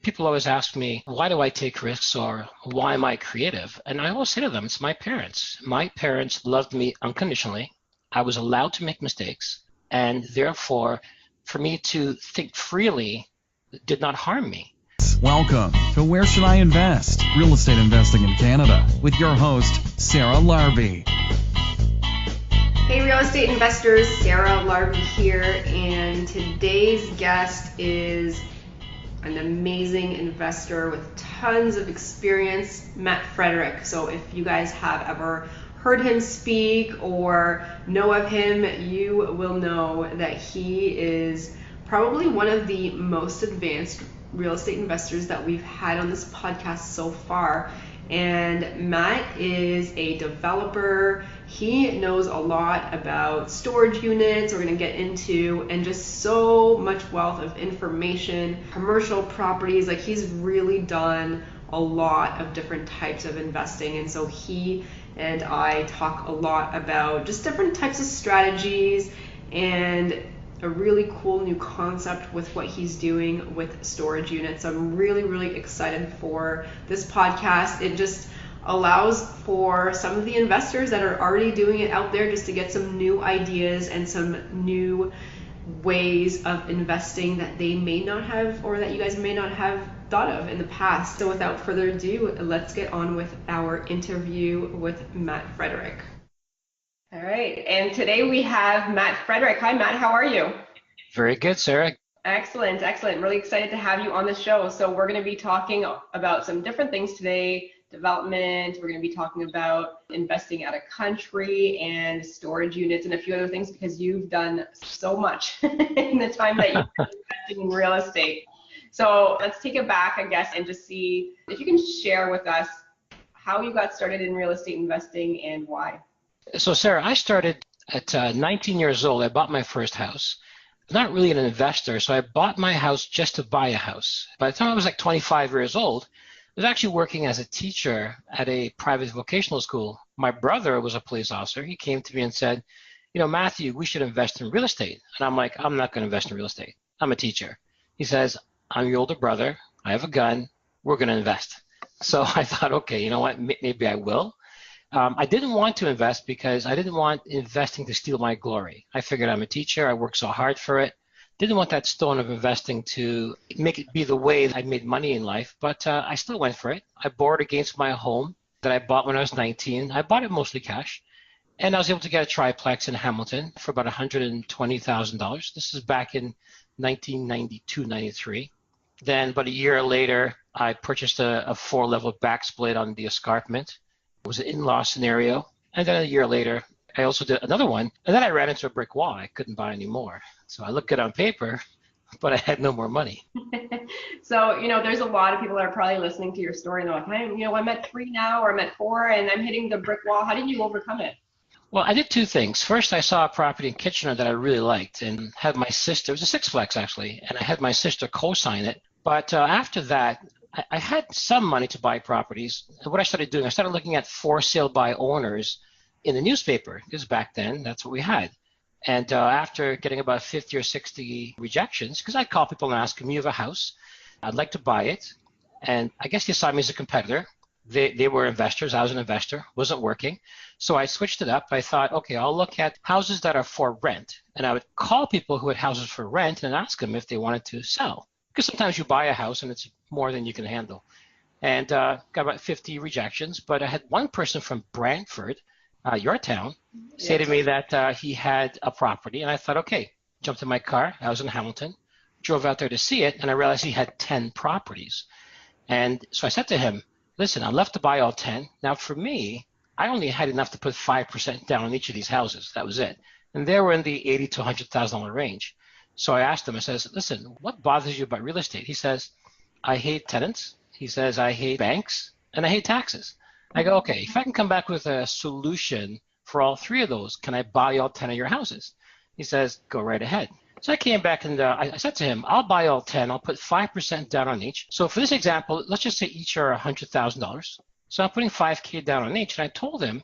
People always ask me, why do I take risks or why am I creative? And I always say to them, it's my parents. My parents loved me unconditionally. I was allowed to make mistakes. And therefore, for me to think freely did not harm me. Welcome to Where Should I Invest? Real Estate Investing in Canada with your host, Sarah Larby. Hey real estate investors, Sarah Larby here, and today's guest is an amazing investor with tons of experience, Frederick. So if you guys have ever heard him speak or know of him, you will know that he is probably one of the most advanced real estate investors that we've had on this podcast so far. And Matt is a developer. He knows a lot about storage units, we're going to get into, and just so much wealth of information, commercial properties. Like, he's really done a lot of different types of investing. And so he and I talk a lot about just different types of strategies and a really cool new concept with what he's doing with storage units. I'm really excited for this podcast. It just allows for some of the investors that are already doing it out there just to get some new ideas and some new ways of investing that they may not have, or that you guys may not have thought of in the past. So without further ado, let's get on with our interview with Frederick. All right, and today we have Frederick. Hi, Matt. How are you? Very good, Sarah. Excellent. Really excited to have you on the show. So we're going to be talking about some different things today. Development. We're going to be talking about investing out of country and storage units and a few other things, because you've done so much in the time that you've been investing in real estate. So let's take it back, I guess, and just see if you can share with us how you got started in real estate investing and why. So, Sarah, I started at 19 years old. I bought my first house. I'm not really an investor, so I bought my house just to buy a house. By the time I was like 25 years old, I was actually working as a teacher at a private vocational school. My brother was a police officer. He came to me and said, Mathew, we should invest in real estate. And I'm like, I'm not going to invest in real estate. I'm a teacher. He says, I'm your older brother. I have a gun. We're going to invest. So I thought, okay, you know what? Maybe I will. I didn't want to invest because I didn't want investing to steal my glory. I figured I'm a teacher. I worked so hard for it. Didn't want that stone of investing to make it be the way I made money in life, but I still went for it. I borrowed against my home that I bought when I was 19. I bought it mostly cash, and I was able to get a triplex in Hamilton for about $120,000. This is back in 1992, 93. Then about a year later, I purchased a 4-level back split on the escarpment. It was an in-law scenario. And then a year later, I also did another one. And then I ran into a brick wall. I couldn't buy any more. So I looked good on paper, but I had no more money. So, there's a lot of people that are probably listening to your story and they're like, I'm at 3 now, or I'm at 4 and I'm hitting the brick wall. How did you overcome it? Well, I did 2 things. First, I saw a property in Kitchener that I really liked and had my sister, it was a 6-flex actually, and I had my sister co-sign it. But after that, I had some money to buy properties. And what I started doing, I started looking at for sale by owners in the newspaper, because back then that's what we had. And after getting about 50 or 60 rejections, because I'd call people and ask them, you have a house, I'd like to buy it. And I guess they saw me as a competitor. They were investors, I was an investor, wasn't working. So I switched it up. I thought, okay, I'll look at houses that are for rent. And I would call people who had houses for rent and ask them if they wanted to sell. Because sometimes you buy a house and it's more than you can handle. And got about 50 rejections, but I had one person from Brantford, your town, say to me that he had a property, and I thought, okay, jumped in my car, I was in Hamilton, drove out there to see it, and I realized he had 10 properties. And so I said to him, listen, I'd love to buy all 10. Now for me, I only had enough to put 5% down on each of these houses. That was it. And they were in the $80,000 to $100,000 range. So I asked him, I says, listen, what bothers you about real estate? He says, I hate tenants. He says, I hate banks, and I hate taxes. I go, okay, if I can come back with a solution for all 3 of those, can I buy all 10 of your houses? He says, go right ahead. So I came back and I said to him, I'll buy all 10. I'll put 5% down on each. So for this example, let's just say each are $100,000. So I'm putting $5,000 down on each. And I told him,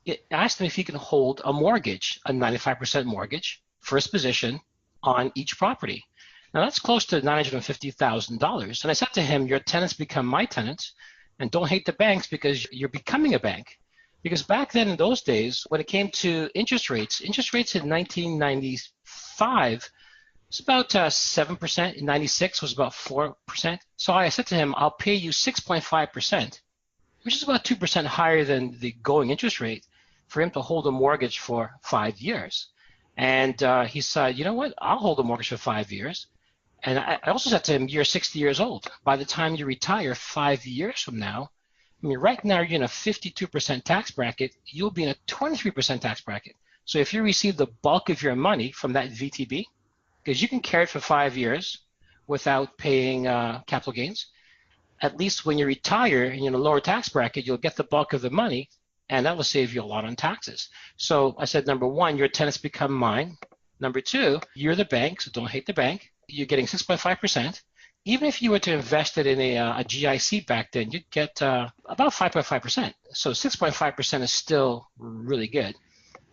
I asked him if he can hold a mortgage, a 95% mortgage, first position on each property. Now that's close to $950,000. And I said to him, your tenants become my tenants, and don't hate the banks because you're becoming a bank. Because back then in those days, when it came to interest rates in 1995 was about 7%. In 96 was about 4%. So I said to him, I'll pay you 6.5%, which is about 2% higher than the going interest rate, for him to hold a mortgage for 5 years. And he said, you know what, I'll hold a mortgage for 5 years. And I also said to him, you're 60 years old. By the time you retire 5 years from now, I mean, right now you're in a 52% tax bracket, you'll be in a 23% tax bracket. So if you receive the bulk of your money from that VTB, because you can carry it for 5 years without paying capital gains, at least when you retire and you're in a lower tax bracket, you'll get the bulk of the money, and that will save you a lot on taxes. So I said, number one, your tenants become mine. Number two, you're the bank, so don't hate the bank. You're getting 6.5%. Even if you were to invest it in a GIC back then, you'd get about 5.5%. So 6.5% is still really good.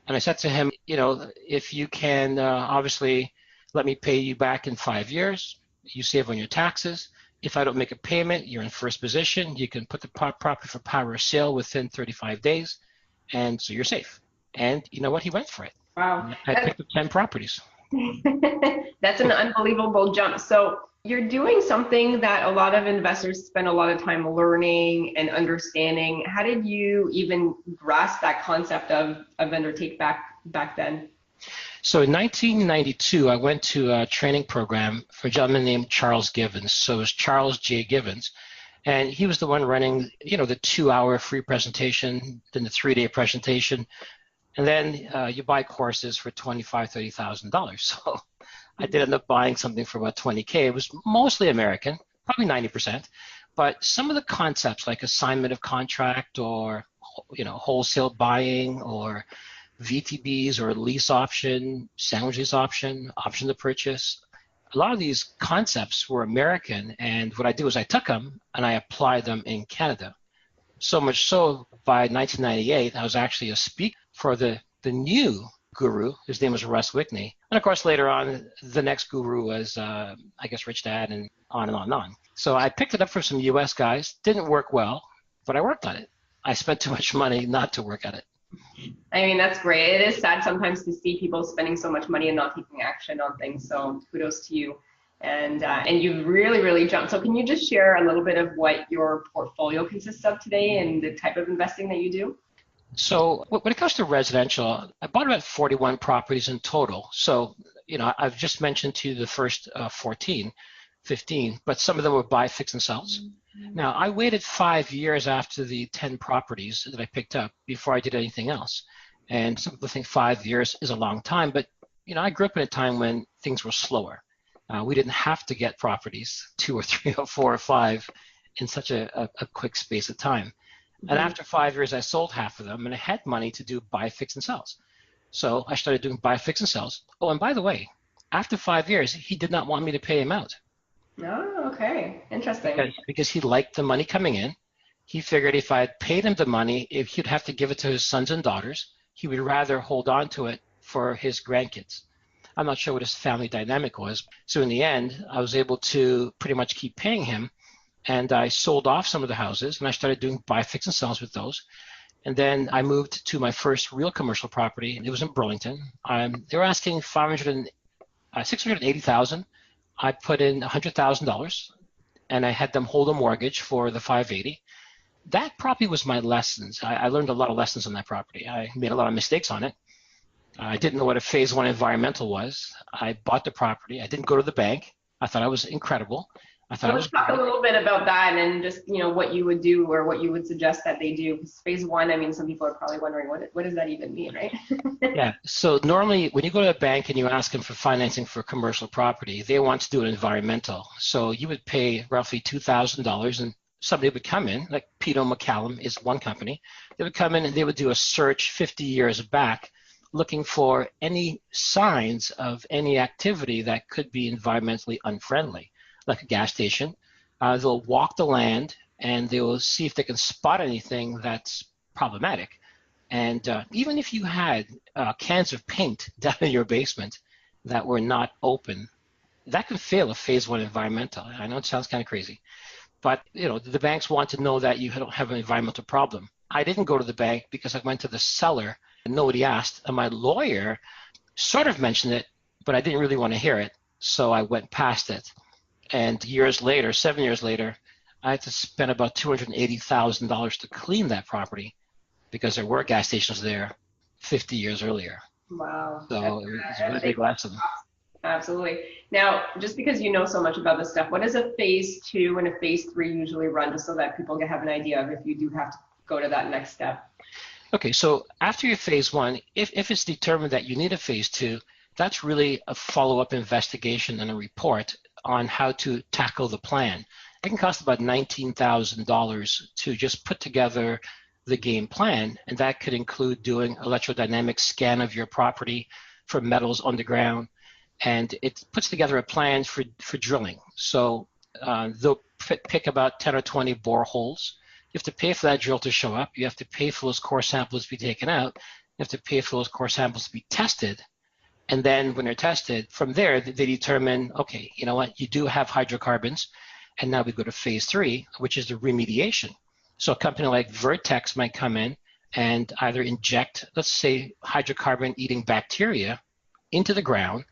And I said to him, you know, if you can obviously let me pay you back in 5 years, you save on your taxes. If I don't make a payment, you're in first position. You can put the property for power of sale within 35 days, and so you're safe. And you know what? He went for it. Wow. I picked up 10 properties. That's an unbelievable jump. So you're doing something that a lot of investors spend a lot of time learning and understanding. How did you even grasp that concept of vendor take back then? So in 1992, I went to a training program for a gentleman named Charles Givens. So it was Charles J. Givens. And he was the one running, you know, the 2-hour free presentation, then the 3-day presentation. And then you buy courses for $25,000, $30,000. So I did end up buying something for about $20K. It was mostly American, probably 90%. But some of the concepts like assignment of contract or, you know, wholesale buying or VTBs or lease option, sandwich lease option, option to purchase, a lot of these concepts were American. And what I did was I took them and I applied them in Canada. So much so, by 1998, I was actually a speaker for the new guru. His name was Russ Whitney. And of course, later on, the next guru was, I guess, Rich Dad, and on and on and on. So I picked it up for some US guys. Didn't work well, but I worked on it. I spent too much money not to work at it. I mean, that's great. It is sad sometimes to see people spending so much money and not taking action on things. So kudos to you. And you've really, really jumped. So can you just share a little bit of what your portfolio consists of today and the type of investing that you do? So when it comes to residential, I bought about 41 properties in total. So, you know, I've just mentioned to you the first 14, 15, but some of them were buy, fix, and sells. Now, I waited 5 years after the 10 properties that I picked up before I did anything else. And some people think 5 years is a long time, but, you know, I grew up in a time when things were slower. We didn't have to get properties 2 or 3 or 4 or 5 in such a quick space of time. And after 5 years, I sold half of them, and I had money to do buy, fix, and sells. So I started doing buy, fix, and sells. Oh, and by the way, after 5 years, he did not want me to pay him out. Oh, okay. Interesting. Because he liked the money coming in. He figured if I had paid him the money, if he'd have to give it to his sons and daughters, he would rather hold on to it for his grandkids. I'm not sure what his family dynamic was. So in the end, I was able to pretty much keep paying him. And I sold off some of the houses, and I started doing buy, fix, and sells with those. And then I moved to my first real commercial property, and it was in Burlington. They were asking $680,000. I put in $100,000, and I had them hold a mortgage for the $580,000. That property was my lessons. I learned a lot of lessons on that property. I made a lot of mistakes on it. I didn't know what a phase 1 environmental was. I bought the property. I didn't go to the bank. I thought I was incredible. Let's talk a little bit about that and just, you know, what you would do or what you would suggest that they do. Because phase 1, I mean, some people are probably wondering, what does that even mean, right? Yeah. So normally when you go to a bank and you ask them for financing for commercial property, they want to do an environmental. So you would pay roughly $2,000 and somebody would come in, like Peter McCallum is one company. They would come in and they would do a search 50 years back looking for any signs of any activity that could be environmentally unfriendly, like a gas station. They'll walk the land and they will see if they can spot anything that's problematic. And even if you had cans of paint down in your basement that were not open, that can fail a phase one environmental. I know it sounds kind of crazy, but the banks want to know that you don't have an environmental problem. I didn't go to the bank because I went to the seller and nobody asked. And my lawyer sort of mentioned it, but I didn't really want to hear it. So I went past it. And 7 years later, I had to spend about $280,000 to clean that property because there were gas stations there 50 years earlier. Wow. So it was a really big lesson. Absolutely. Now, just because you know so much about this stuff, what does a phase 2 and a phase 3 usually run, just so that people can have an idea of if you do have to go to that next step? Okay, so after your phase 1, if it's determined that you need a phase 2, that's really a follow-up investigation and a report on how to tackle the plan. It can cost about $19,000 to just put together the game plan, and that could include doing electrodynamic scan of your property for metals underground, and it puts together a plan for drilling. So they'll pick about 10 or 20 boreholes. You have to pay for that drill to show up. You have to pay for those core samples to be taken out. You have to pay for those core samples to be tested. And then when they're tested, from there, they determine, okay, you know what, you do have hydrocarbons. And now we go to phase 3, which is the remediation. So a company like Vertex might come in and either inject, let's say, hydrocarbon-eating bacteria into the ground,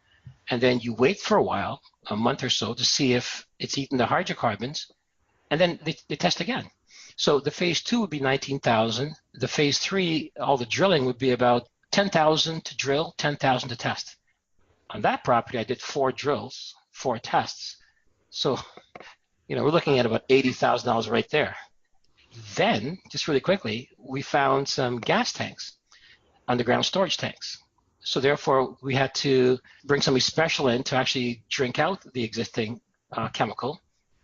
and then you wait for a while, a month or so, to see if it's eaten the hydrocarbons, and then they test again. So the phase 2 would be 19,000. The phase 3, all the drilling would be about 10,000 to drill, 10,000 to test. On that property, I did 4 drills, 4 tests. So, we're looking at about $80,000 right there. Then, just really quickly, we found some gas tanks, underground storage tanks. So therefore, we had to bring somebody special in to actually drink out the existing chemical.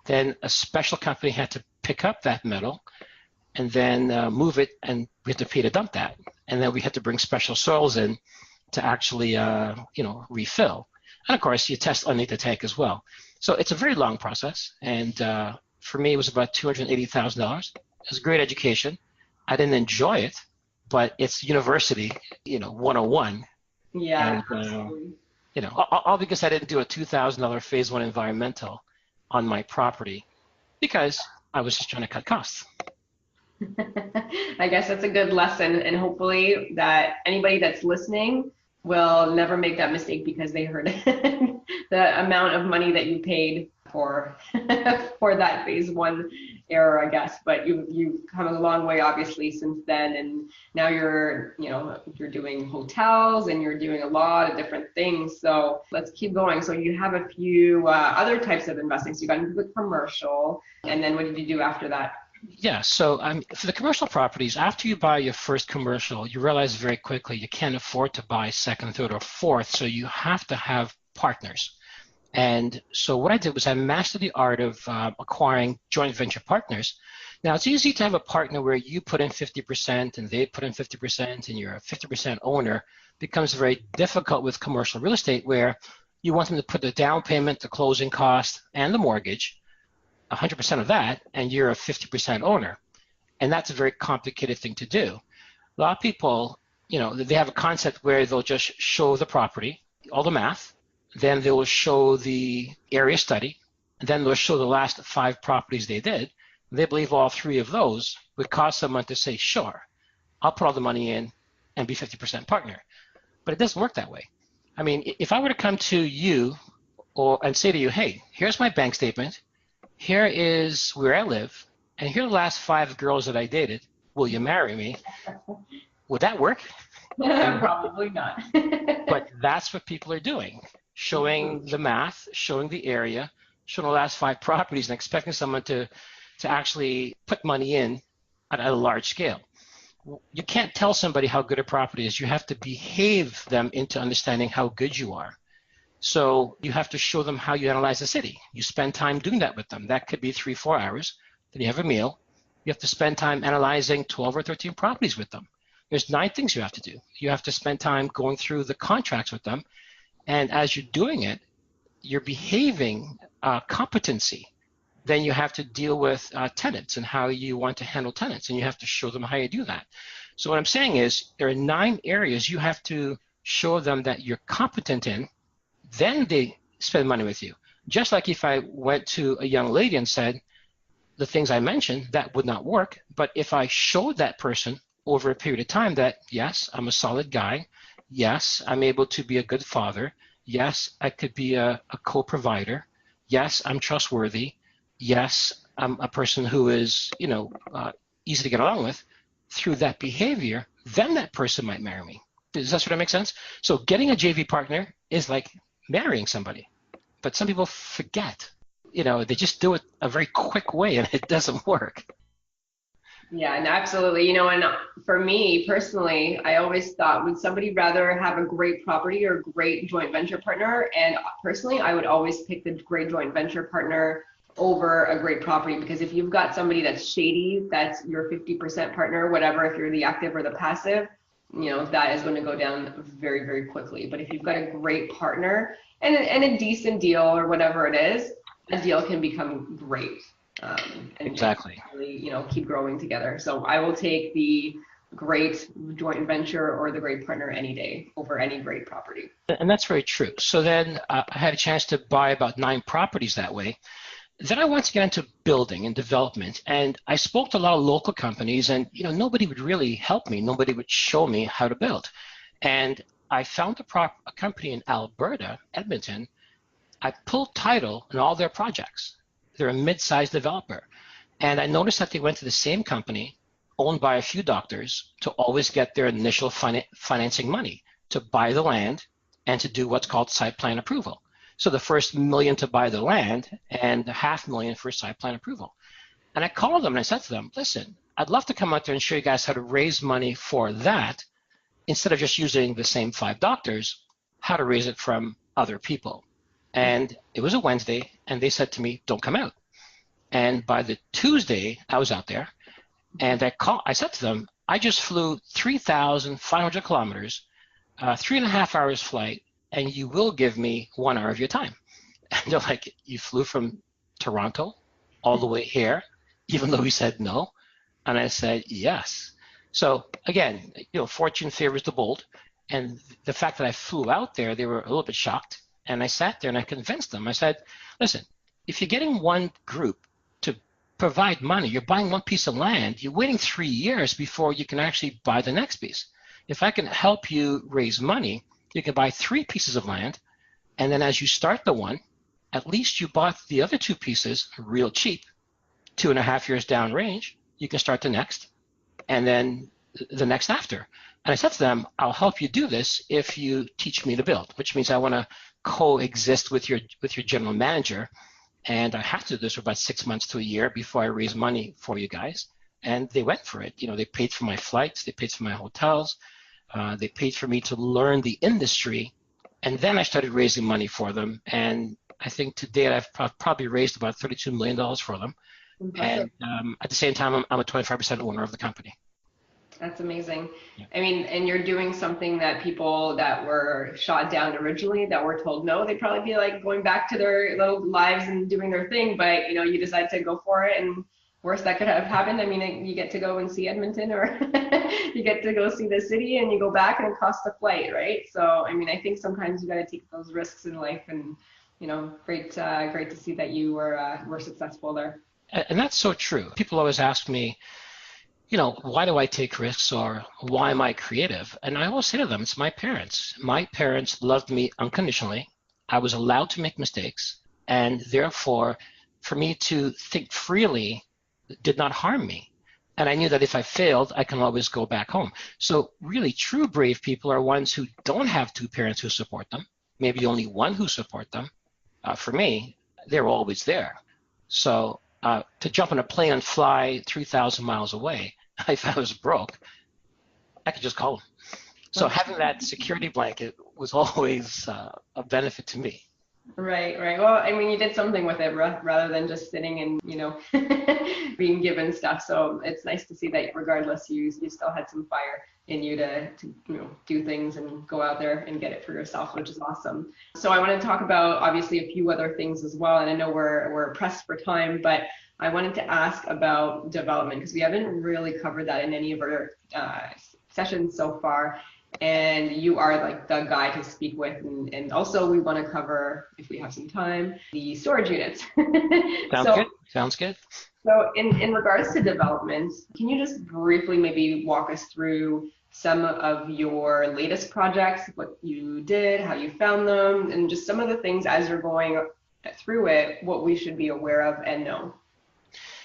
Then a special company had to pick up that metal and then move it, and we had to pay to dump that. And then we had to bring special soils in to actually, refill. And of course, you test underneath the tank as well. So it's a very long process. And for me, it was about $280,000. It was a great education. I didn't enjoy it, but it's university, 101. Yeah. And, all because I didn't do a $2,000 phase 1 environmental on my property because I was just trying to cut costs. I guess that's a good lesson, and hopefully that anybody that's listening will never make that mistake because they heard the amount of money that you paid for for that phase 1 error, I guess. But you've come a long way obviously since then, and now you're doing hotels and you're doing a lot of different things. So let's keep going. So you have a few other types of investing. So you got into the commercial, and then what did you do after that? Yeah, so for the commercial properties, after you buy your first commercial, you realize very quickly you can't afford to buy second, third, or fourth, so you have to have partners. And so what I did was I mastered the art of acquiring joint venture partners. Now, it's easy to have a partner where you put in 50% and they put in 50% and you're a 50% owner. It becomes very difficult with commercial real estate where you want them to put the down payment, the closing cost, and the mortgage, 100% of that, and you're a 50% owner. And that's a very complicated thing to do. A lot of people, they have a concept where they'll just show the property, all the math, then they will show the area study, and then they'll show the last 5 properties they did. They believe all 3 of those would cause someone to say, sure, I'll put all the money in and be 50% partner. But it doesn't work that way. I mean, if I were to come to you and say to you, hey, here's my bank statement, here is where I live, and here are the last 5 girls that I dated. Will you marry me? Would that work? Probably not. But that's what people are doing, showing the math, showing the area, showing the last 5 properties, and expecting someone to actually put money in at a large scale. You can't tell somebody how good a property is. You have to behave them into understanding how good you are. So you have to show them how you analyze the city. You spend time doing that with them. That could be 3-4 hours. Then you have a meal. You have to spend time analyzing 12 or 13 properties with them. There's 9 things you have to do. You have to spend time going through the contracts with them. And as you're doing it, you're behaving competency. Then you have to deal with tenants and how you want to handle tenants. And you have to show them how you do that. So what I'm saying is there are 9 areas you have to show them that you're competent in. Then they spend money with you. Just like if I went to a young lady and said the things I mentioned, that would not work. But if I showed that person over a period of time that, yes, I'm a solid guy, yes, I'm able to be a good father, yes, I could be a co-provider, yes, I'm trustworthy, yes, I'm a person who is, easy to get along with, through that behavior, then that person might marry me. Does that sort of make sense? So getting a JV partner is like marrying somebody. But some people forget. They just do it a very quick way and it doesn't work. Yeah, and absolutely. And for me personally, I always thought, would somebody rather have a great property or great joint venture partner? And personally, I would always pick the great joint venture partner over a great property, because if you've got somebody that's shady, that's your 50% partner, whatever, if you're the active or the passive, that is going to go down very, very quickly. But if you've got a great partner and a decent deal or whatever it is, a deal can become great. And exactly. Really, keep growing together. So I will take the great joint venture or the great partner any day over any great property. And that's very true. So then I had a chance to buy about 9 properties that way. Then I wanted to get into building and development, and I spoke to a lot of local companies, and nobody would really help me. Nobody would show me how to build. And I found a company in Alberta, Edmonton. I pulled title on all their projects. They're a mid-sized developer. And I noticed that they went to the same company, owned by a few doctors, to always get their initial financing money to buy the land and to do what's called site plan approval. So the first $1 million to buy the land and $500,000 for site plan approval. And I called them and I said to them, listen, I'd love to come out there and show you guys how to raise money for that, instead of just using the same 5 doctors, how to raise it from other people. And it was a Wednesday, and they said to me, don't come out. And by the Tuesday, I was out there, and I said to them, I just flew 3,500 kilometers, 3.5 hours flight, and you will give me 1 hour of your time. And they're like, you flew from Toronto all the way here, even though we said no? And I said, yes. So again, fortune favors the bold. And the fact that I flew out there, they were a little bit shocked. And I sat there and I convinced them. I said, listen, if you're getting one group to provide money, you're buying one piece of land, you're waiting 3 years before you can actually buy the next piece. If I can help you raise money, you can buy 3 pieces of land. And then as you start the one, at least you bought the other 2 pieces real cheap. 2.5 years down range, you can start the next, and then the next after. And I said to them, I'll help you do this if you teach me to build, which means I want to coexist with your general manager. And I have to do this for about 6 months to a year before I raise money for you guys. And they went for it. They paid for my flights, they paid for my hotels, they paid for me to learn the industry. And then I started raising money for them. And I think to date, I've probably raised about $32 million for them. Impressive. And at the same time, I'm a 25% owner of the company. That's amazing. Yeah. I mean, and you're doing something that people that were shot down originally, that were told no, they'd probably be like going back to their little lives and doing their thing. But, you decide to go for it, and worst that could have happened. I mean, you get to go and see Edmonton, or you get to go see the city, and you go back and it costs a flight, right? So, I mean, I think sometimes you got to take those risks in life, and, great to see that you were successful there. And that's so true. People always ask me, why do I take risks, or why am I creative? And I always say to them, it's my parents. My parents loved me unconditionally. I was allowed to make mistakes, and therefore, for me to think freely did not harm me. And I knew that if I failed, I can always go back home. So really, true brave people are ones who don't have 2 parents who support them, maybe only 1 who support them. For me, they're always there. So to jump on a plane and fly 3,000 miles away, if I was broke, I could just call them. So having that security blanket was always a benefit to me. Right. Well, I mean, you did something with it rather than just sitting and, being given stuff. So it's nice to see that regardless, you still had some fire in you to do things and go out there and get it for yourself, which is awesome. So I want to talk about obviously a few other things as well. And I know we're pressed for time, but I wanted to ask about development, because we haven't really covered that in any of our sessions so far. and you are like the guy to speak with. And also we want to cover, if we have some time, the storage units. Sounds So good. Sounds good. So in regards to development, can you just briefly maybe walk us through some of your latest projects, what you did, how you found them, and just some of the things as you're going through it, what we should be aware of and know?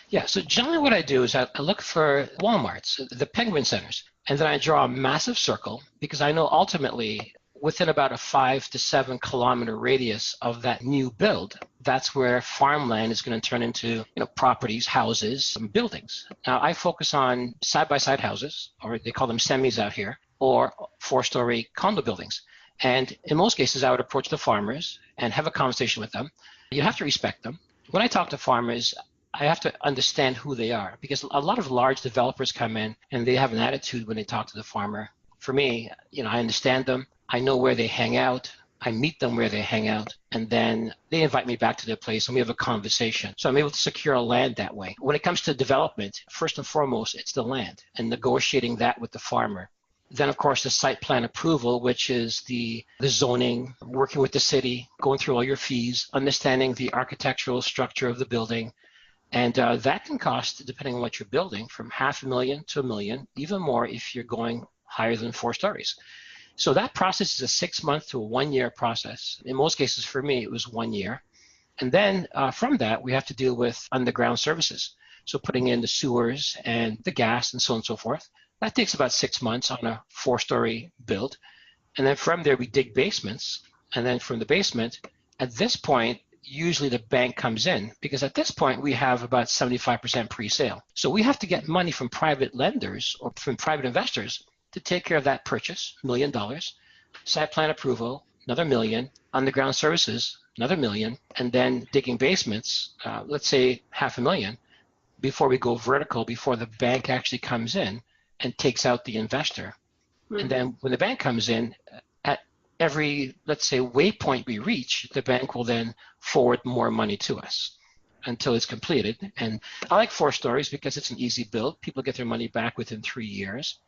Yeah, so generally what I do is I look for Walmarts, the Penguin Centers, and then I draw a massive circle because I know ultimately within about a 5 to 7 kilometer radius of that new build, that's where farmland is going to turn into, properties, houses, and buildings. Now I focus on side-by-side houses, or they call them semis out here, or 4-story condo buildings. And in most cases, I would approach the farmers and have a conversation with them. You have to respect them. When I talk to farmers, I have to understand who they are because a lot of large developers come in and they have an attitude when they talk to the farmer. For me, I understand them. I know where they hang out. I meet them where they hang out, and then they invite me back to their place and we have a conversation. So I'm able to secure land that way. When it comes to development, first and foremost, it's the land and negotiating that with the farmer. Then, of course, the site plan approval, which is the zoning, working with the city, going through all your fees, understanding the architectural structure of the building. And that can cost, depending on what you're building, from $500,000 to $1 million, even more if you're going higher than 4 stories. So that process is a 6-month to a 1-year process. In most cases, for me, it was 1 year. And then from that, we have to deal with underground services. So putting in the sewers and the gas and so on and so forth. That takes about 6 months on a 4-story build. And then from there, we dig basements. And then from the basement, at this point, usually the bank comes in because at this point, we have about 75% pre-sale. So we have to get money from private lenders or from private investors to take care of that purchase, $1 million, site plan approval, another $1 million, underground services, another $1 million, and then digging basements, let's say $500,000, before we go vertical, before the bank actually comes in and takes out the investor. Mm-hmm. And then when the bank comes in, at every, let's say, waypoint we reach, the bank will then forward more money to us until it's completed. And I like 4 stories because it's an easy build. People get their money back within 3 years.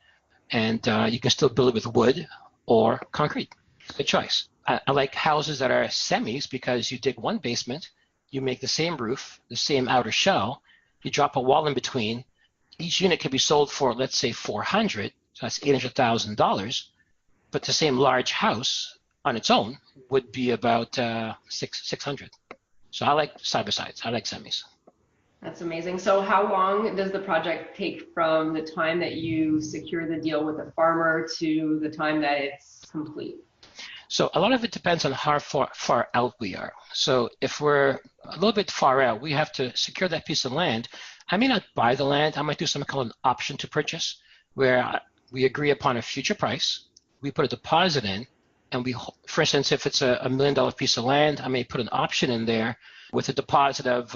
And you can still build it with wood or concrete. Good choice. I like houses that are semis because you dig one basement, you make the same roof, the same outer shell, you drop a wall in between. Each unit can be sold for, let's say, $400,000, so that's $800,000. But the same large house on its own would be about $600,000. So I like side-by-sides. I like semis. That's amazing. So how long does the project take from the time that you secure the deal with the farmer to the time that it's complete? So a lot of it depends on how far out we are. So if we're a little bit far out, we have to secure that piece of land. I may not buy the land. I might do something called an option to purchase, where we agree upon a future price. We put a deposit in, and we, for instance, if it's a $1 million piece of land, I may put an option in there with a deposit of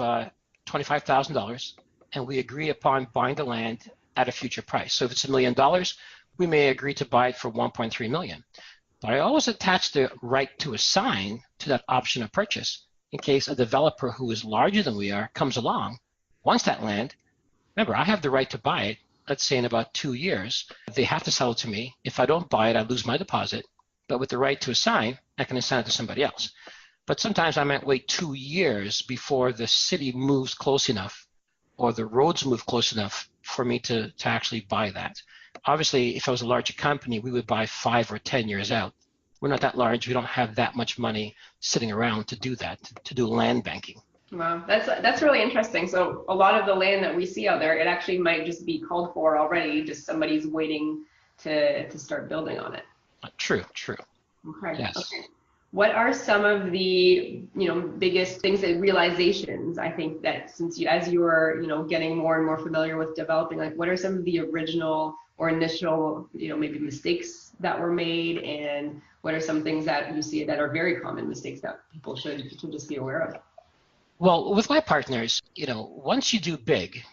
$25,000, and we agree upon buying the land at a future price. So if it's $1 million, we may agree to buy it for $1.3 million. But I always attach the right to assign to that option of purchase in case a developer who is larger than we are comes along, wants that land. Remember, I have the right to buy it, let's say in about 2 years. They have to sell it to me. If I don't buy it, I lose my deposit. But with the right to assign, I can assign it to somebody else. But sometimes I might wait 2 years before the city moves close enough or the roads move close enough for me to actually buy that. Obviously, if I was a larger company, we would buy 5 or 10 years out. We're not that large. We don't have that much money sitting around to do that, to do land banking. Wow, that's really interesting. So a lot of the land that we see out there, it actually might just be called for already, just somebody's waiting to start building on it. True. Okay. Yes. Okay. What are some of the biggest things and realizations? I think that since as you are getting more and more familiar with developing, like what are some of the original or initial maybe mistakes that were made, and what are some things that you see that are very common mistakes that people should just be aware of? Well, with my partners, once you do big,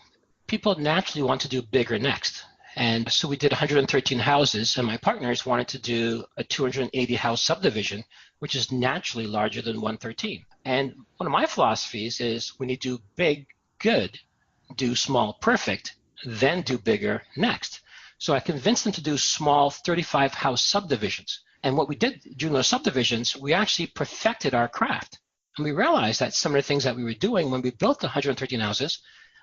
people naturally want to do bigger next. And so we did 113 houses, and my partners wanted to do a 280 house subdivision, which is naturally larger than 113. And one of my philosophies is when you do big, good, do small, perfect, then do bigger next. So I convinced them to do small 35 house subdivisions. And what we did during those subdivisions, we actually perfected our craft. And we realized that some of the things that we were doing when we built the 113 houses,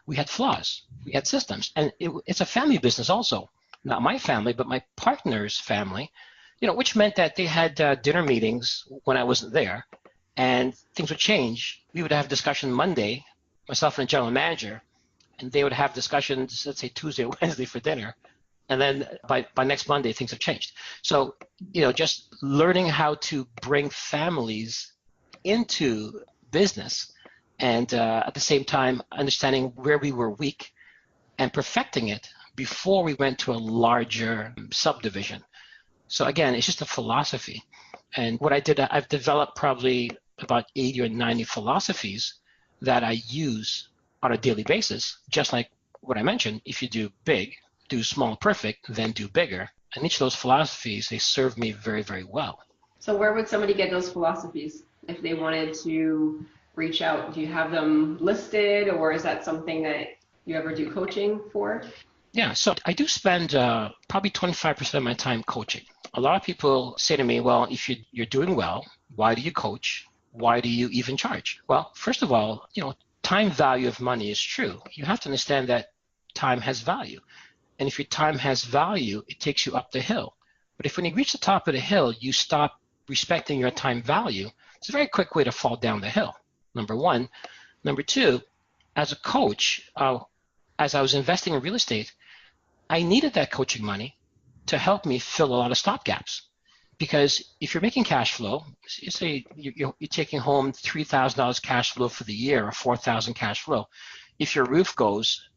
we had flaws, we had systems. And it's a family business also, not my family, but my partner's family, which meant that they had dinner meetings when I wasn't there, and things would change. We would have discussion Monday, myself and the general manager, and they would have discussions, let's say Tuesday or Wednesday for dinner. And then by next Monday, things have changed. So, just learning how to bring families into business and at the same time understanding where we were weak and perfecting it before we went to a larger subdivision. So again, it's just a philosophy. And what I did, I've developed probably about 80 or 90 philosophies that I use on a daily basis, just like what I mentioned. If you do big, do small perfect, then do bigger. And each of those philosophies, they serve me very, very well. So where would somebody get those philosophies if they wanted to reach out? Do you have them listed, or is that something that you ever do coaching for? Yeah, so I do spend probably 25% of my time coaching. A lot of people say to me, well, if you're doing well, why do you coach? Why do you even charge? Well, first of all, time value of money is true. You have to understand that time has value. And if your time has value, it takes you up the hill. But if when you reach the top of the hill, you stop respecting your time value, it's a very quick way to fall down the hill, number one. Number two, as a coach, as I was investing in real estate, I needed that coaching money to help me fill a lot of stopgaps. Because if you're making cash flow, you say you're taking home $3,000 cash flow for the year or $4,000 cash flow. If your roof goes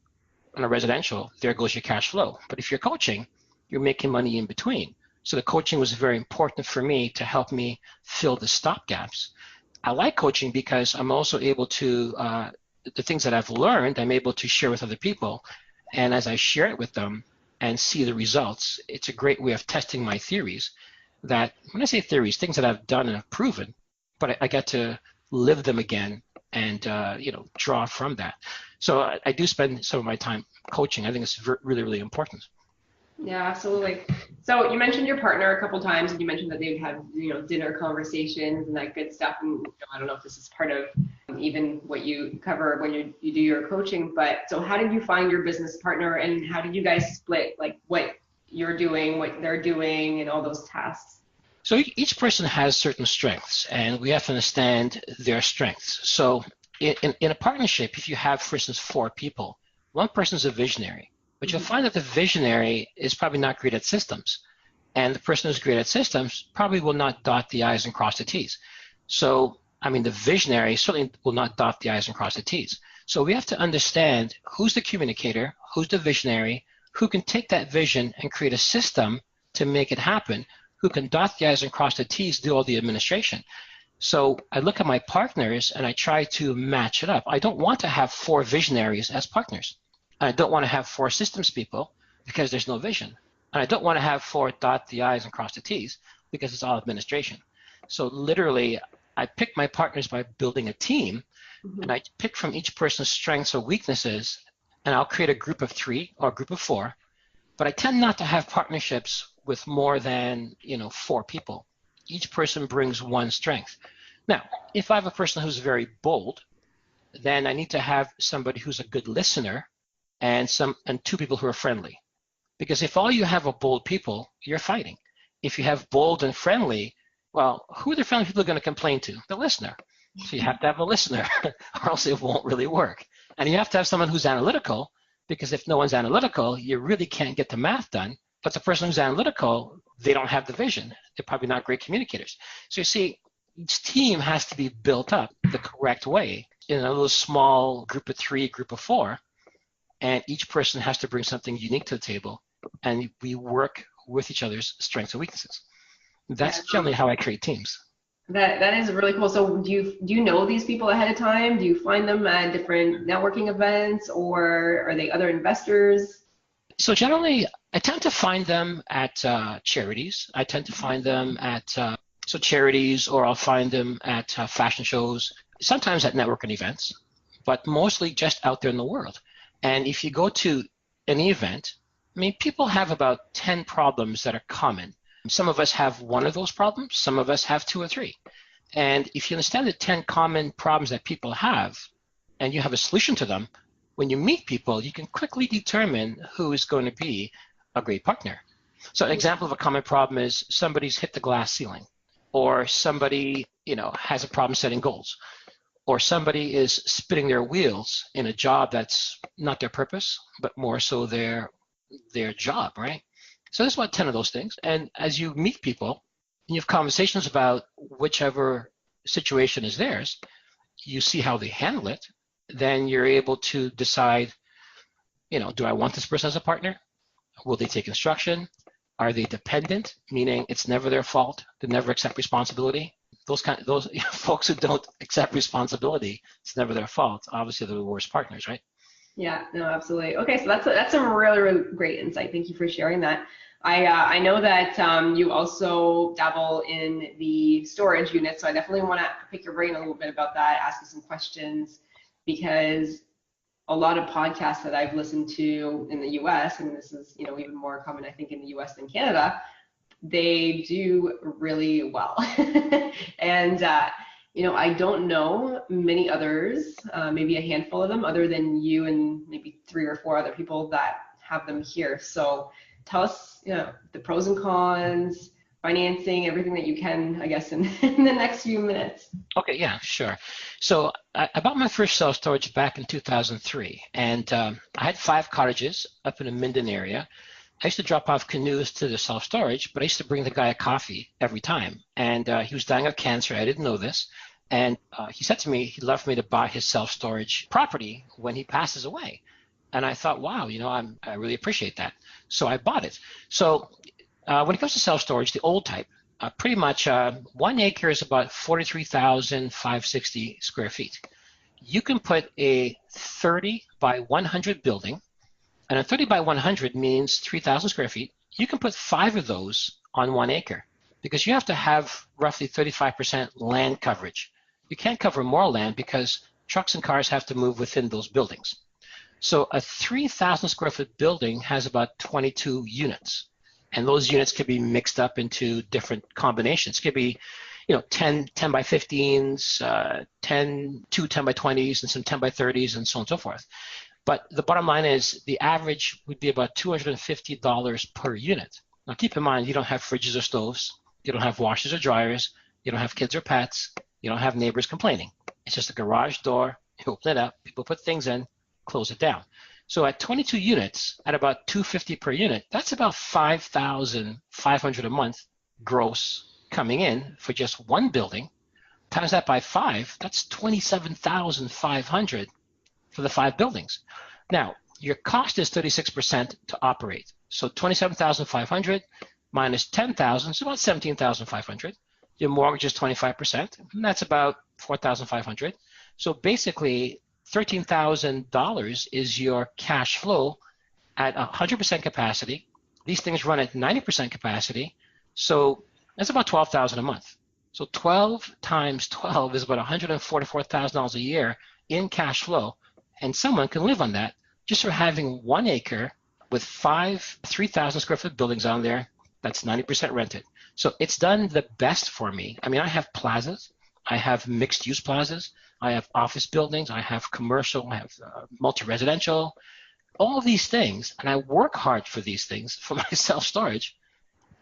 on a residential, there goes your cash flow. But if you're coaching, you're making money in between. So the coaching was very important for me to help me fill the stopgaps. I like coaching because I'm also able to, the things that I've learned, I'm able to share with other people. And as I share it with them and see the results, it's a great way of testing my theories. That when I say theories, things that I've done and have proven, but I get to live them again and draw from that. So I do spend some of my time coaching. I think it's really, really important. Yeah, absolutely. So you mentioned your partner a couple times, and you mentioned that they would have dinner conversations and that good stuff. And I don't know if this is part of even what you cover when you do your coaching. But so how did you find your business partner, and how did you guys split like what you're doing, what they're doing, and all those tasks? So each person has certain strengths, and we have to understand their strengths. So in a partnership, if you have, for instance, 4 people, one person is a visionary, but you'll find that the visionary is probably not great at systems, and the person who's great at systems probably will not dot the I's and cross the T's. So, the visionary certainly will not dot the I's and cross the T's. So we have to understand who's the communicator, who's the visionary, who can take that vision and create a system to make it happen, who can dot the I's and cross the T's, do all the administration. So I look at my partners and I try to match it up. I don't want to have 4 visionaries as partners. I don't want to have 4 systems people because there's no vision. And I don't want to have 4 dot the I's and cross the T's because it's all administration. So literally, I pick my partners by building a team, and I pick from each person's strengths or weaknesses, and I'll create a group of 3 or a group of 4. But I tend not to have partnerships with more than 4 people. Each person brings one strength. Now, if I have a person who's very bold, then I need to have somebody who's a good listener and 2 people who are friendly. Because if all you have are bold people, you're fighting. If you have bold and friendly, well, who are the friendly people going to complain to? The listener. So you have to have a listener or else it won't really work. And you have to have someone who's analytical, because if no one's analytical, you really can't get the math done. But the person who's analytical, they don't have the vision. They're probably not great communicators. So you see, each team has to be built up the correct way in a little small group of 3, group of 4, and each person has to bring something unique to the table, and we work with each other's strengths and weaknesses. That's generally how I create teams. That is really cool. So do you know these people ahead of time? Do you find them at different networking events, or are they other investors? So generally, I tend to find them at charities. I tend to find them at charities, or I'll find them at fashion shows, sometimes at networking events, but mostly just out there in the world. And if you go to any event I mean, people have about 10 problems that are common. Some of us have one of those problems, some of us have two or three. And if you understand the 10 common problems that people have, and you have a solution to them, when you meet people, you can quickly determine who is going to be a great partner. So an example of a common problem is somebody's hit the glass ceiling, or somebody, has a problem setting goals, or somebody is spinning their wheels in a job that's not their purpose, but more so their job, right? So there's about 10 of those things. And as you meet people, and you have conversations about whichever situation is theirs, you see how they handle it, then you're able to decide, do I want this person as a partner? Will they take instruction? Are they dependent, meaning it's never their fault, they never accept responsibility? Those folks who don't accept responsibility, it's never their fault. Obviously, they're the worst partners, right? Yeah, no, absolutely. Okay, so that's some really, really great insight. Thank you for sharing that. I know that you also dabble in the storage unit, so I definitely want to pick your brain a little bit about that, ask you some questions, because a lot of podcasts that I've listened to in the US, and this is even more common I think in the US than Canada, they do really well. And I don't know many others, maybe a handful of them other than you and maybe 3 or 4 other people that have them here. So tell us the pros and cons, financing, everything that you can, I guess, in the next few minutes. Okay, yeah, sure. So I bought my first self-storage back in 2003, and I had 5 cottages up in the Minden area. I used to drop off canoes to the self-storage, but I used to bring the guy a coffee every time. And he was dying of cancer. I didn't know this. And he said to me he'd love for me to buy his self-storage property when he passes away. And I thought, wow, I really appreciate that. So I bought it. So when it comes to self-storage, the old type, pretty much 1 acre is about 43,560 square feet. You can put a 30 by 100 building, and a 30 by 100 means 3,000 square feet. You can put 5 of those on 1 acre because you have to have roughly 35% land coverage. You can't cover more land because trucks and cars have to move within those buildings. So a 3,000 square foot building has about 22 units. And those units could be mixed up into different combinations. It could be 10 by 15s, 2 10 by 20s, and some 10 by 30s, and so on and so forth. But the bottom line is the average would be about $250 per unit. Now keep in mind, you don't have fridges or stoves, you don't have washers or dryers, you don't have kids or pets, you don't have neighbors complaining. It's just a garage door, you open it up, people put things in, close it down. So at 22 units, at about $250 per unit, that's about $5,500 a month gross coming in for just one building. Times that by 5, that's $27,500 for the 5 buildings. Now, your cost is 36% to operate. So 27,500 minus 10,000 is about 17,500. Your mortgage is 25%, and that's about 4,500. So basically, $13,000 is your cash flow at 100% capacity. These things run at 90% capacity, so that's about $12,000 a month. So 12 times 12 is about $144,000 a year in cash flow, and someone can live on that just for having 1 acre with 5 3,000 square foot buildings on there that's 90% rented. So it's done the best for me. I mean, I have plazas, I have mixed use plazas, I have office buildings, I have commercial, I have multi-residential, all of these things, and I work hard for these things for my self-storage.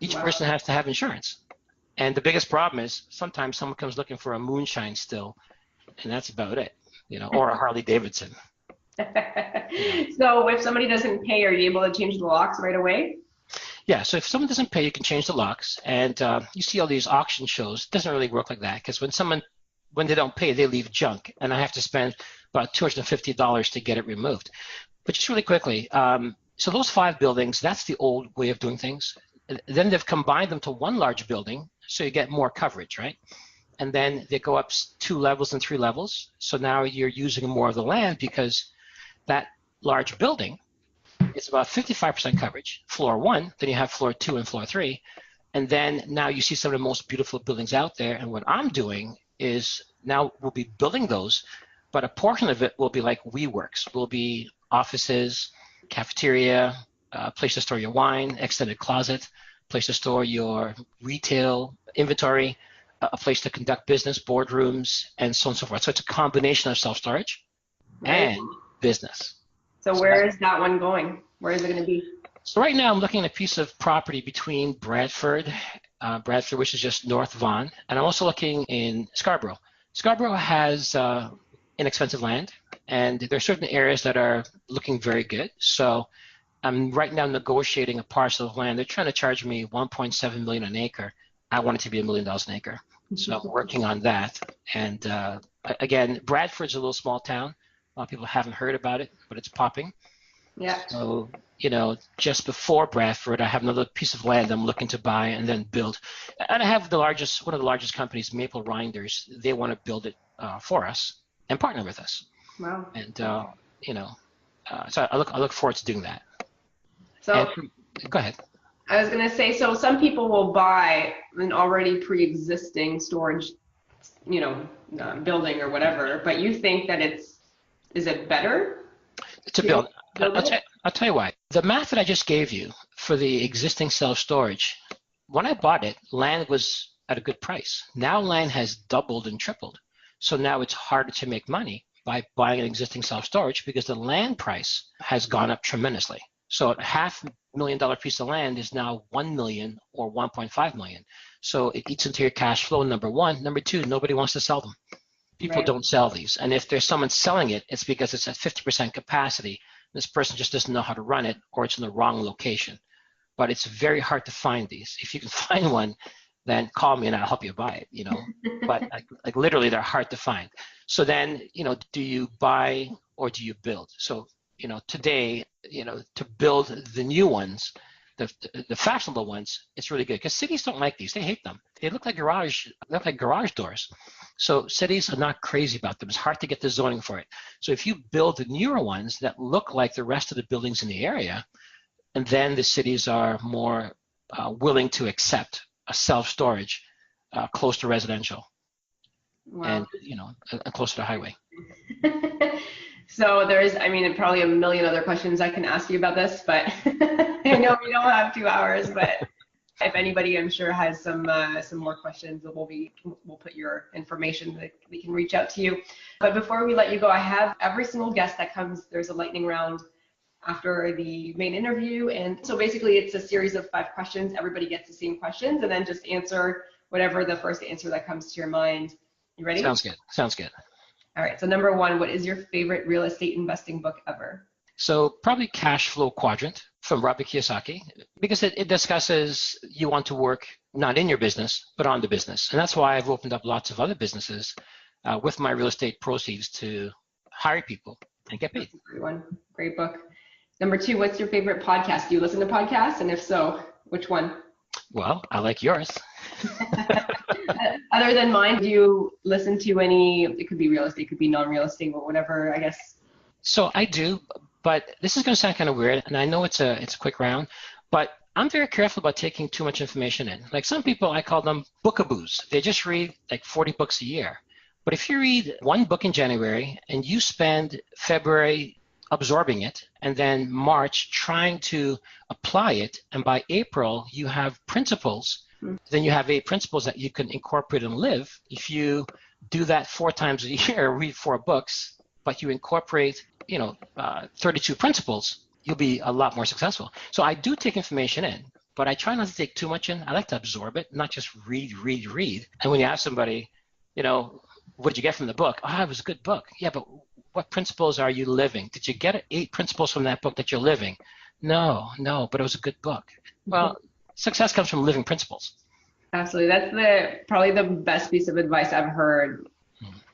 Each person has to have insurance. And the biggest problem is sometimes someone comes looking for a moonshine still, and that's about it, or a Harley Davidson. So if somebody doesn't pay, are you able to change the locks right away? Yeah, so if someone doesn't pay, you can change the locks. And you see all these auction shows. It doesn't really work like that because when they don't pay, they leave junk, and I have to spend about $250 to get it removed. But just really quickly, so those 5 buildings, that's the old way of doing things. Then they've combined them to one large building, so you get more coverage, right? And then they go up 2 levels and 3 levels. So now you're using more of the land because that large building is about 55% coverage, floor 1, then you have floor 2 and floor 3. And then now you see some of the most beautiful buildings out there. And what I'm doing is now we'll be building those, but a portion of it will be like WeWorks, will be offices, cafeteria, a place to store your wine, extended closet, place to store your retail inventory, a place to conduct business, boardrooms, and so on and so forth. So it's a combination of self-storage and business. So where is that one going? Where is it going to be? So right now I'm looking at a piece of property between Bradford, which is just north of Vaughan, and I'm also looking in Scarborough. Scarborough has inexpensive land, and there are certain areas that are looking very good. So I'm right now negotiating a parcel of land. They're trying to charge me $1.7 million an acre. I want it to be $1 million an acre. So I'm working on that. And again, Bradford's a little small town. A lot of people haven't heard about it, but it's popping. Yeah. So, just before Bradford, I have another piece of land I'm looking to buy and then build. And I have one of the largest companies, Maple Rinders. They want to build it for us and partner with us. Wow. And so I look forward to doing that. So go ahead. I was going to say, so some people will buy an already pre-existing storage, building or whatever, but you think that is it better to build? I'll tell you why. The math that I just gave you for the existing self-storage, when I bought it, land was at a good price. Now land has doubled and tripled. So now it's harder to make money by buying an existing self-storage because the land price has gone up tremendously. So a $500,000 piece of land is now $1 million or $1.5 million. So it eats into your cash flow, number one. Number two, nobody wants to sell them. People don't sell these. And if there's someone selling it, it's because it's at 50% capacity. This person just doesn't know how to run it, or it's in the wrong location. But it's very hard to find these. If you can find one, then call me and I'll help you buy it, But like literally they're hard to find. So then, do you buy or do you build? So, today, to build the new ones, the fashionable ones, it's really good because cities don't like these. They hate them. They look like garage doors. So cities are not crazy about them. It's hard to get the zoning for it. So if you build the newer ones that look like the rest of the buildings in the area, and then the cities are more willing to accept a self-storage close to residential. Wow. And close to the highway. So there's, probably a million other questions I can ask you about this, but I know we don't have 2 hours, but if anybody, I'm sure, has some more questions, we'll put your information that we can reach out to you. But before we let you go, I have every single guest that comes, there's a lightning round after the main interview. And so basically it's a series of 5 questions. Everybody gets the same questions and then just answer whatever the first answer that comes to your mind. You ready? Sounds good. All right, so number 1, what is your favorite real estate investing book ever? So probably Cash Flow Quadrant from Robert Kiyosaki, because it discusses you want to work not in your business, but on the business. And that's why I've opened up lots of other businesses with my real estate proceeds to hire people and get paid. Great one. Great book. Number 2, what's your favorite podcast? Do you listen to podcasts? And if so, which one? Well, I like yours. Other than mine, do you listen to any, it could be real estate, it could be non-real estate, but whatever, I guess. So I do, but this is going to sound kind of weird, and I know it's a quick round, but I'm very careful about taking too much information in. Like some people, I call them bookaboos. They just read like 40 books a year. But if you read one book in January and you spend February absorbing it and then March trying to apply it, and by April you have principles, then you have 8 principles that you can incorporate and live. If you do that 4 times a year, read 4 books, but you incorporate 32 principles, you'll be a lot more successful. So I do take information in, but I try not to take too much in. I like to absorb it, not just read. And when you ask somebody, what did you get from the book? Oh, it was a good book. Yeah, but what principles are you living? Did you get 8 principles from that book that you're living? No, but it was a good book. Well, success comes from living principles. Absolutely. That's probably the best piece of advice I've heard,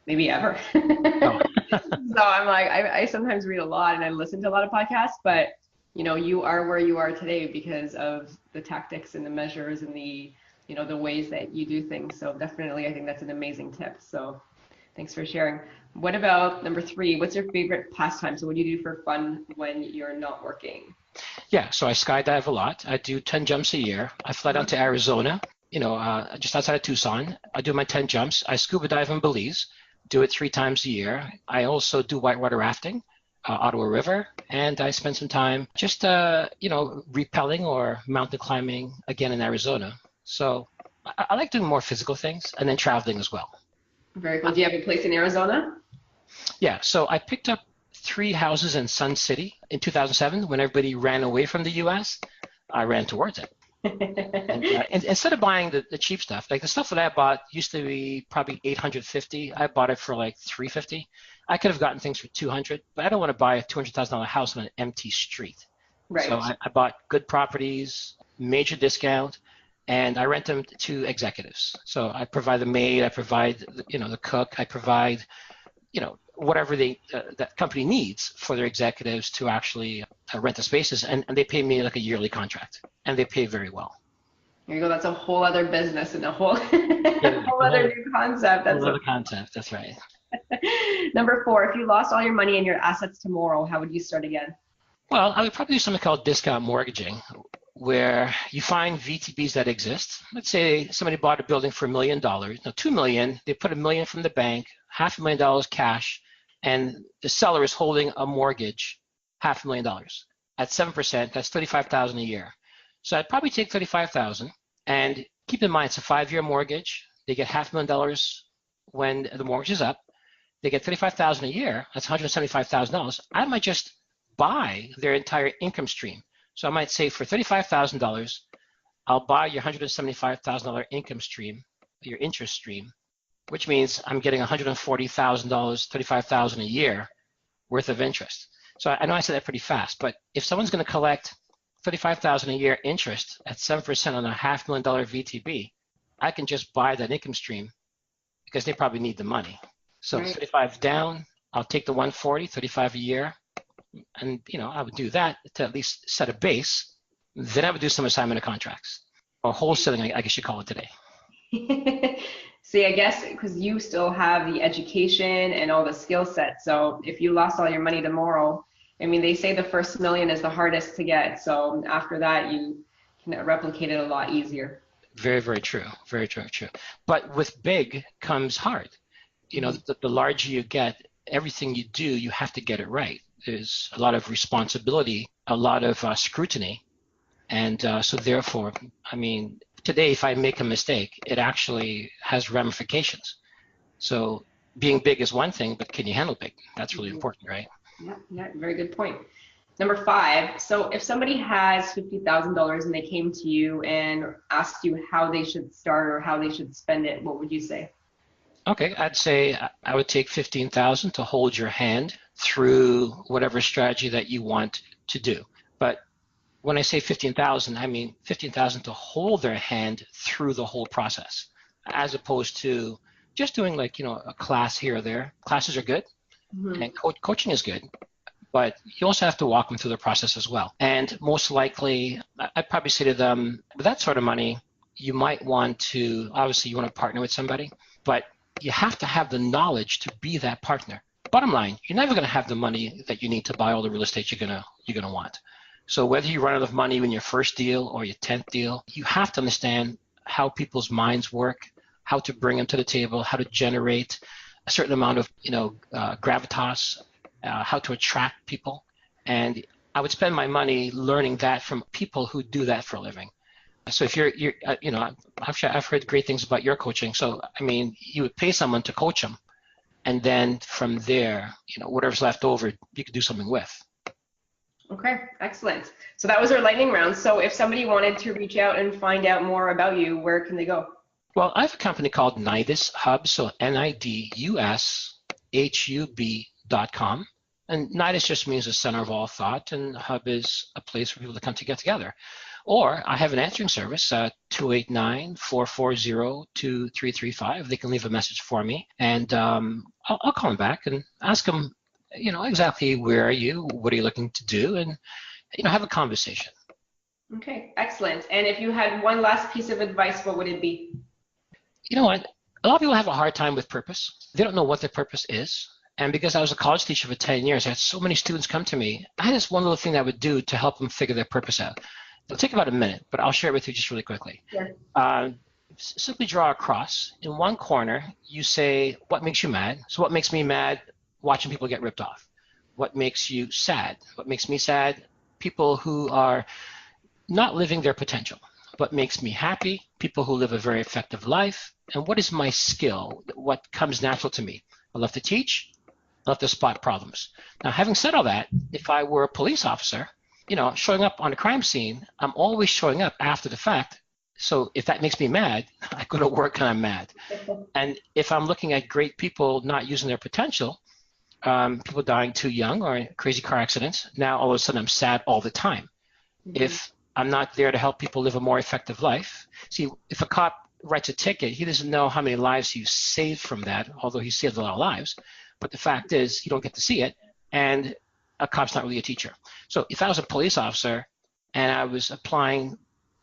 maybe ever. Oh. So I'm like, I sometimes read a lot and I listen to a lot of podcasts, but you are where you are today because of the tactics and the measures and the ways that you do things. So definitely, I think that's an amazing tip. So thanks for sharing. What about number 3? What's your favorite pastime? So what do you do for fun when you're not working? Yeah, so I skydive a lot. I do 10 jumps a year. I fly down to Arizona, just outside of Tucson. I do my 10 jumps. I scuba dive in Belize, do it 3 times a year. I also do whitewater rafting. Ottawa River, and I spent some time just, rappelling or mountain climbing again in Arizona. So I like doing more physical things and then traveling as well. Very cool. Do you have a place in Arizona? Yeah, so I picked up 3 houses in Sun City in 2007 when everybody ran away from the U.S. I ran towards it. And instead of buying the cheap stuff, like the stuff that I bought used to be probably $850. I bought it for like $350. I could have gotten things for $200, but I don't want to buy a $200,000 house on an empty street. Right. So I bought good properties, major discount, and I rent them to executives. So I provide the maid, I provide the cook, I provide whatever that company needs for their executives to actually rent the spaces, and they pay me like a yearly contract, and they pay very well. There you go. That's a whole other business and a whole other new concept. That's another concept. That's right. Number 4, if you lost all your money and your assets tomorrow, how would you start again? Well, I would probably do something called discount mortgaging, where you find VTBs that exist. Let's say somebody bought a building for $1 million. Now, $2 million, they put $1 million from the bank, $500,000 cash, and the seller is holding a mortgage, $500,000. At 7%, that's $35,000 a year. So I'd probably take $35,000, and keep in mind it's a 5-year mortgage. They get $500,000 when the mortgage is up. They get $35,000 a year. That's $175,000. I might just buy their entire income stream. So I might say for $35,000, I'll buy your $175,000 income stream, your interest stream, which means I'm getting $140,000, $35,000 a year worth of interest. So I know I said that pretty fast, but if someone's going to collect $35,000 a year interest at 7% on a $500,000 VTB, I can just buy that income stream because they probably need the money. So right. 35 down, I'll take the 140, 35 a year, and I would do that to at least set a base. Then I would do some assignment of contracts, or wholesaling, I guess you call it today. See, I guess because you still have the education and all the skill set. So if you lost all your money tomorrow, I mean, they say the first $1 million is the hardest to get. So after that, you can replicate it a lot easier. Very, very true. Very true. But with big comes hard. The larger you get, everything you do, you have to get it right. There's a lot of responsibility, a lot of scrutiny. And so therefore, I mean, today, if I make a mistake, it actually has ramifications. So being big is one thing, but can you handle big? That's really important, right? Yeah, very good point. Number 5, so if somebody has $50,000 and they came to you and asked you how they should start or how they should spend it, what would you say? Okay, I'd say I would take $15,000 to hold your hand through whatever strategy that you want to do. But when I say $15,000, I mean $15,000 to hold their hand through the whole process, as opposed to just doing a class here or there. Classes are good, and coaching is good, but you also have to walk them through the process as well. And most likely, I'd probably say to them, with that sort of money, you might want to, obviously you want to partner with somebody, but you have to have the knowledge to be that partner. Bottom line, you're never going to have the money that you need to buy all the real estate you're gonna want. So whether you run out of money in your first deal or your 10th deal, you have to understand how people's minds work, how to bring them to the table, how to generate a certain amount of gravitas, how to attract people. And I would spend my money learning that from people who do that for a living. So if I've heard great things about your coaching. So I mean, you would pay someone to coach them, and then from there, whatever's left over, you could do something with. Okay, excellent. So that was our lightning round. So if somebody wanted to reach out and find out more about you, where can they go? Well, I have a company called Nidus Hub, so NIDUSHUB.com. And Nidus just means the center of all thought, and Hub is a place for people to come to get together. Or I have an answering service, 289-440-2335. They can leave a message for me, and I'll call them back and ask them, exactly where are you, what are you looking to do, and have a conversation. Okay, excellent. And if you had one last piece of advice, what would it be? You know what? A lot of people have a hard time with purpose. They don't know what their purpose is. And because I was a college teacher for 10 years, I had so many students come to me. I had this one little thing that I would do to help them figure their purpose out. It'll take about a minute, but I'll share it with you just really quickly. Sure. Simply draw a cross. In one corner, you say, what makes you mad? So what makes me mad? Watching people get ripped off. what makes you sad? What makes me sad? People who are not living their potential. What makes me happy? People who live a very effective life. And what is my skill? What comes natural to me? I love to teach. I love to spot problems. Now, having said all that, if I were a police officer, showing up on a crime scene, I'm always showing up after the fact. So if that makes me mad, I go to work and I'm mad. And if I'm looking at great people not using their potential, people dying too young or in crazy car accidents, now all of a sudden I'm sad all the time. If I'm not there to help people live a more effective life. See, if a cop writes a ticket, he doesn't know how many lives you saved from that, although he saved a lot of lives. But the fact is, you don't get to see it, and a cop's not really a teacher. So if I was a police officer and I was applying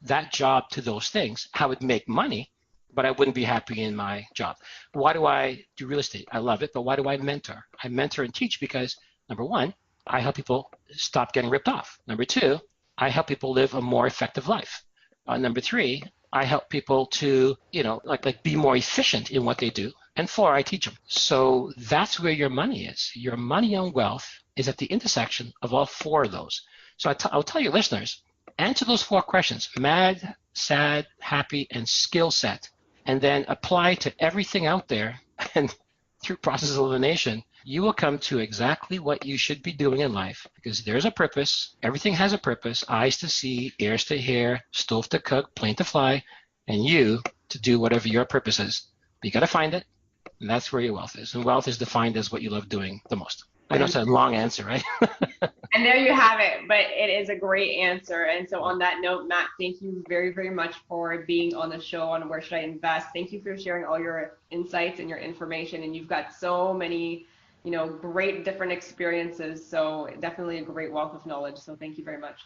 that job to those things, I would make money, but I wouldn't be happy in my job. Why do I do real estate? I love it, but why do I mentor? I mentor and teach because, number one, I help people stop getting ripped off. Number two, I help people live a more effective life. Number three, I help people to, like be more efficient in what they do. And four, I teach them. So that's where your money is. Your money and wealth is at the intersection of all four of those. So I'll tell your listeners, answer those four questions: mad, sad, happy, and skill set, and then apply to everything out there. And through process of elimination, you will come to exactly what you should be doing in life, because there's a purpose. Everything has a purpose: eyes to see, ears to hear, stove to cook, plane to fly, and you to do whatever your purpose is. But you got to find it, and that's where your wealth is. And wealth is defined as what you love doing the most. I know it's a long answer, right? And there you have it, but it is a great answer. And so on that note, Matt, thank you very, very much for being on the show on Where Should I Invest. Thank you for sharing all your insights and your information. And you've got so many, great different experiences. So definitely a great wealth of knowledge. So thank you very much.